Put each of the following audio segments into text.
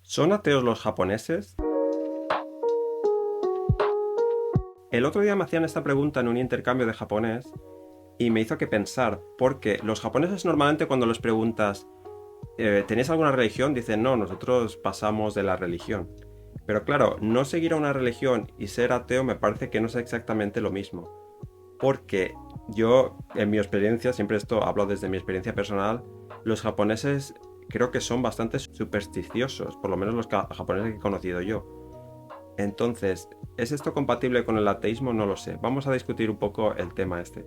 ¿Son ateos los japoneses? El otro día me hacían esta pregunta en un intercambio de japonés y me hizo que pensar, porque los japoneses normalmente cuando les preguntas ¿tenéis alguna religión? Dicen no, nosotros pasamos de la religión. Pero claro, no seguir a una religión y ser ateo me parece que no es exactamente lo mismo. Porque yo, en mi experiencia, siempre esto hablo desde mi experiencia personal, los japoneses creo que son bastante supersticiosos, por lo menos los japoneses que he conocido yo. Entonces, ¿es esto compatible con el ateísmo? No lo sé. Vamos a discutir un poco el tema este.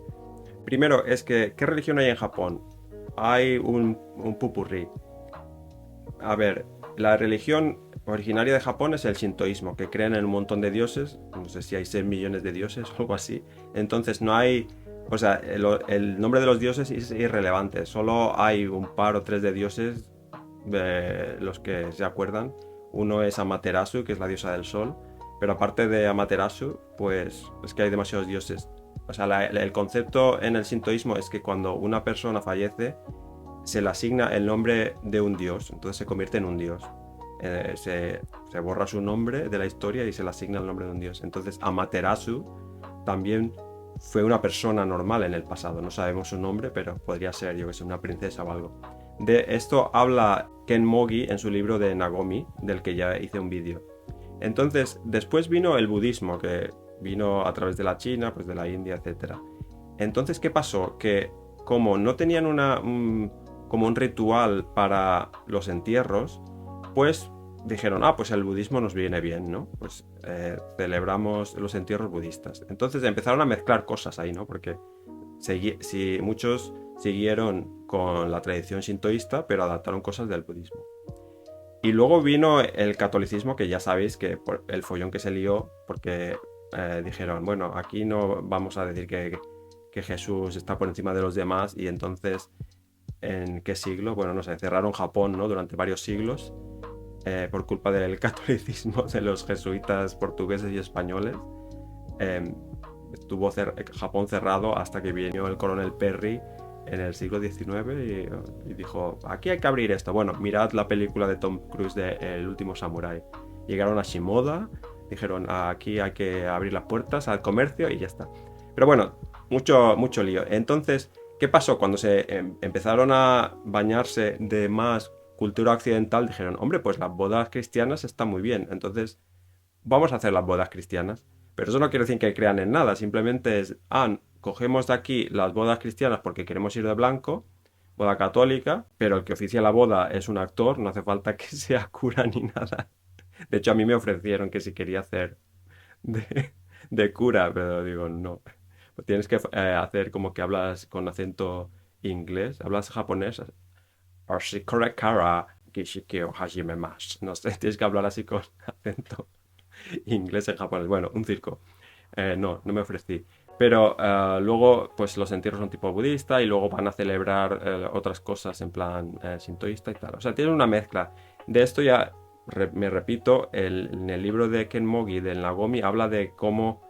Primero, es que, ¿qué religión hay en Japón? Hay un pupurrí. A ver, la religión originaria de Japón es el shintoísmo, que creen en un montón de dioses, no sé si hay 6 millones de dioses o algo así. Entonces no hay, o sea, el nombre de los dioses es irrelevante, solo hay un par o tres de dioses de los que se acuerdan. Uno es Amaterasu, que es la diosa del sol, pero aparte de Amaterasu, pues es que hay demasiados dioses. O sea, el concepto en el shintoísmo es que cuando una persona fallece, se le asigna el nombre de un dios, entonces se convierte en un dios. Se borra su nombre de la historia y se le asigna el nombre de un dios. Entonces Amaterasu también fue una persona normal en el pasado, no sabemos su nombre, pero podría ser, yo que sé, una princesa o algo. De esto habla Ken Mogi en su libro de Nagomi, del que ya hice un vídeo. Entonces, después vino el budismo, que vino a través de la China, pues de la India, etc. Entonces, ¿qué pasó? Que como no tenían como un ritual para los entierros, pues dijeron, pues el budismo nos viene bien, ¿no? Pues celebramos los entierros budistas. Entonces empezaron a mezclar cosas ahí, ¿no? Porque si muchos siguieron con la tradición shintoísta, pero adaptaron cosas del budismo. Y luego vino el catolicismo, que ya sabéis que por el follón que se lió, porque dijeron, bueno, aquí no vamos a decir que Jesús está por encima de los demás, y entonces, ¿en qué siglo? Bueno, no sé, cerraron Japón, ¿no? Durante varios siglos, por culpa del catolicismo de los jesuitas portugueses y españoles. Eh, Estuvo Japón cerrado hasta que vino el coronel Perry en el siglo XIX y dijo, aquí hay que abrir esto. Bueno, mirad la película de Tom Cruise de El último samurái. Llegaron a Shimoda, dijeron, aquí hay que abrir las puertas al comercio y ya está. Pero bueno, mucho lío. Entonces, ¿qué pasó? Cuando se empezaron a bañarse de más cultura occidental, dijeron, hombre, pues las bodas cristianas están muy bien. Entonces, vamos a hacer las bodas cristianas. Pero eso no quiere decir que crean en nada, simplemente es, cogemos de aquí las bodas cristianas porque queremos ir de blanco, boda católica, pero el que oficia la boda es un actor, no hace falta que sea cura ni nada. De hecho, a mí me ofrecieron que si quería hacer de cura, pero digo, no. Tienes que hacer como que hablas con acento inglés, hablas japonés. Ashikore kara kishiki o hajime mas. No sé, tienes que hablar así con acento inglés en japonés. Bueno, un circo. No me ofrecí. Pero luego, pues los entierros son tipo budista y luego van a celebrar otras cosas en plan sintoísta y tal. O sea, tienen una mezcla. De esto ya me repito, en el libro de Ken Mogi del Nagomi habla de cómo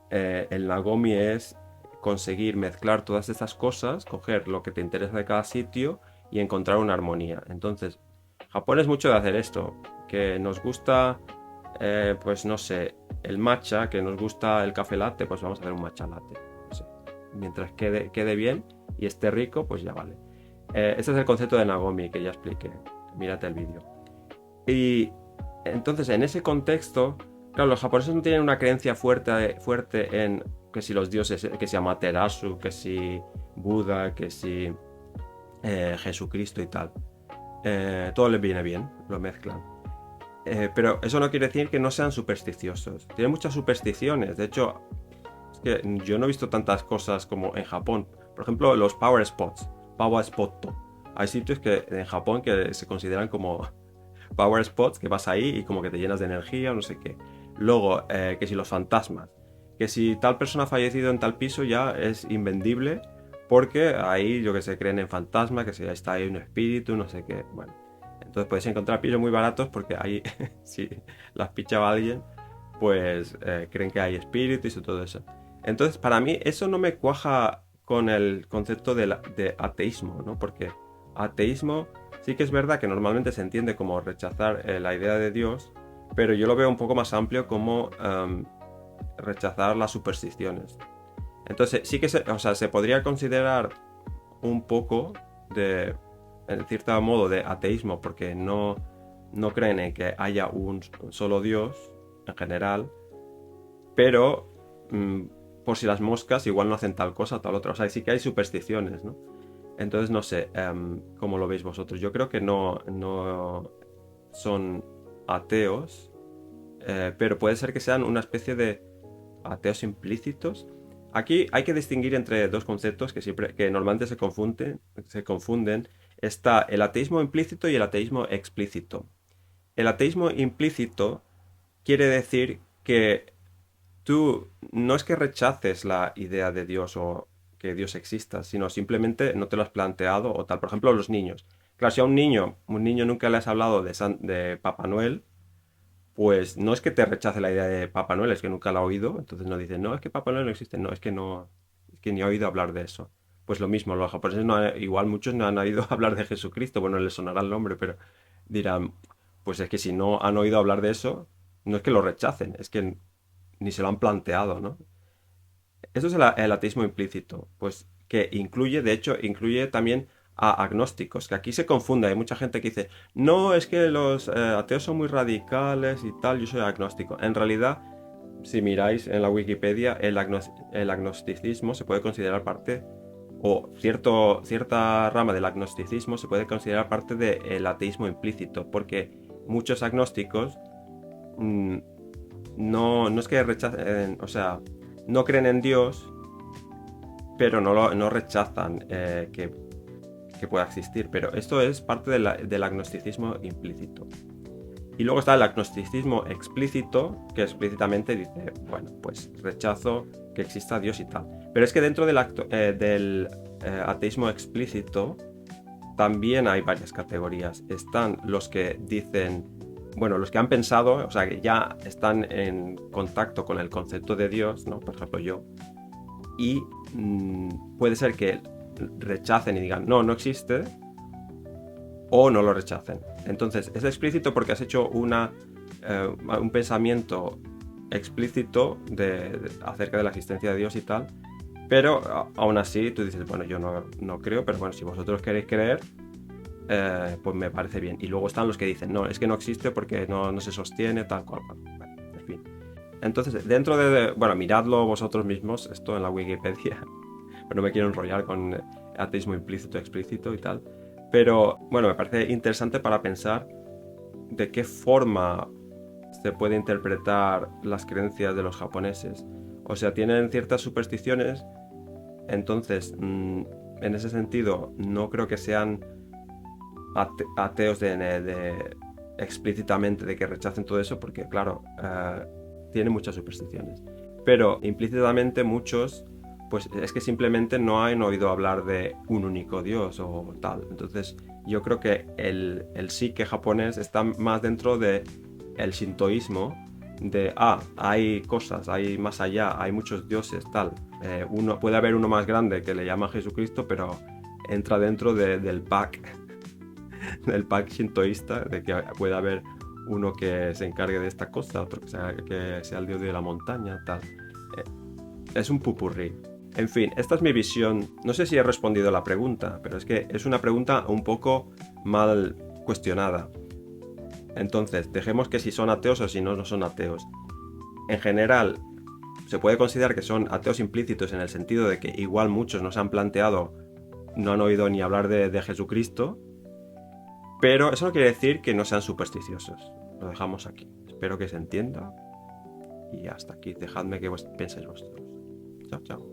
el Nagomi es conseguir mezclar todas estas cosas, coger lo que te interesa de cada sitio y encontrar una armonía. Entonces, Japón es mucho de hacer esto, que nos gusta, pues no sé, el matcha, que nos gusta el café latte, pues vamos a hacer un matcha latte. No sé. Mientras quede bien y esté rico, pues ya vale. Ese es el concepto de Nagomi que ya expliqué. Mírate el vídeo. Y entonces, en ese contexto, claro, los japoneses no tienen una creencia fuerte en que si los dioses, que si Amaterasu, que si Buda, que si Jesucristo y tal. Todo les viene bien, lo mezclan. Pero eso no quiere decir que no sean supersticiosos. Tienen muchas supersticiones. De hecho, es que yo no he visto tantas cosas como en Japón. Por ejemplo, los power spots. Power spot. Hay sitios que en Japón que se consideran como power spots, que vas ahí y como que te llenas de energía o no sé qué. Luego, que si los fantasmas. Que si tal persona ha fallecido en tal piso ya es invendible porque ahí, yo que sé, creen en fantasmas, que si está ahí un espíritu, no sé qué. Bueno, entonces puedes encontrar pisos muy baratos porque ahí, si las pichaba alguien, pues creen que hay espíritus y todo eso. Entonces, para mí, eso no me cuaja con el concepto de ateísmo, ¿no? Porque ateísmo Sí que es verdad que normalmente se entiende como rechazar la idea de Dios, pero yo lo veo un poco más amplio como rechazar las supersticiones. Entonces sí que o sea, se podría considerar un poco de, en cierto modo, de ateísmo, porque no creen en que haya un solo Dios en general, pero por si las moscas igual no hacen tal cosa o tal otra. O sea, sí que hay supersticiones, ¿no? Entonces no sé cómo lo veis vosotros. Yo creo que no son ateos, pero puede ser que sean una especie de ateos implícitos. Aquí hay que distinguir entre dos conceptos que normalmente se confunden. Está el ateísmo implícito y el ateísmo explícito. El ateísmo implícito quiere decir que tú no es que rechaces la idea de Dios o que Dios exista, sino simplemente no te lo has planteado o tal. Por ejemplo, los niños. Claro, si a un niño nunca le has hablado de Papá Noel, pues no es que te rechace la idea de Papá Noel, es que nunca la ha oído, entonces no dice, no, es que Papá Noel no existe, no, es que ni ha oído hablar de eso. Pues lo mismo, los japoneses igual muchos no han oído hablar de Jesucristo, bueno, les sonará el nombre, pero dirán, pues es que si no han oído hablar de eso, no es que lo rechacen, es que ni se lo han planteado, ¿no? Eso es el ateísmo implícito, pues que incluye, de hecho, incluye también a agnósticos, que aquí se confunde. Hay mucha gente que dice, no, es que los ateos son muy radicales y tal, yo soy agnóstico. En realidad, si miráis en la Wikipedia, el agnosticismo se puede considerar parte, o cierta rama del agnosticismo se puede considerar parte del ateísmo implícito, porque muchos agnósticos mm, no es que rechacen, o sea, no creen en Dios, pero no rechazan que pueda existir. Pero esto es parte del agnosticismo implícito. Y luego está el agnosticismo explícito, que explícitamente dice, bueno, pues rechazo que exista Dios y tal. Pero es que dentro del ateísmo explícito también hay varias categorías. Están los que dicen, bueno, los que han pensado, o sea, que ya están en contacto con el concepto de Dios, ¿no? Por ejemplo, yo. Y puede ser que rechacen y digan, no existe, o no lo rechacen. Entonces, es explícito porque has hecho un pensamiento explícito acerca de la existencia de Dios y tal, pero aún así tú dices, bueno, yo no creo, pero bueno, si vosotros queréis creer, pues me parece bien. Y luego están los que dicen, no, es que no existe porque no se sostiene, tal cual. Bueno, en fin. Entonces, bueno, miradlo vosotros mismos, esto en la Wikipedia, pero no me quiero enrollar con ateísmo implícito, explícito y tal. Pero bueno, me parece interesante para pensar de qué forma se puede interpretar las creencias de los japoneses. O sea, tienen ciertas supersticiones, entonces, en ese sentido, no creo que sean ateos explícitamente de que rechacen todo eso, porque claro, tienen muchas supersticiones. Pero implícitamente muchos, pues es que simplemente no han oído hablar de un único Dios o tal. Entonces yo creo que el psique japonés está más dentro de el shintoísmo, de, hay cosas, hay más allá, hay muchos dioses, tal. Puede haber uno más grande que le llama Jesucristo, pero entra dentro del pack del pack shintoísta, de que puede haber uno que se encargue de esta cosa, otro que sea el dios de la montaña, tal. Es un pupurrí. En fin, esta es mi visión. No sé si he respondido a la pregunta, pero es que es una pregunta un poco mal cuestionada. Entonces, dejemos que si son ateos o si no son ateos. En general, se puede considerar que son ateos implícitos en el sentido de que igual muchos no se han planteado, no han oído ni hablar de Jesucristo, pero eso no quiere decir que no sean supersticiosos. Lo dejamos aquí. Espero que se entienda. Y hasta aquí. Dejadme que penséis vosotros. Chao, chao.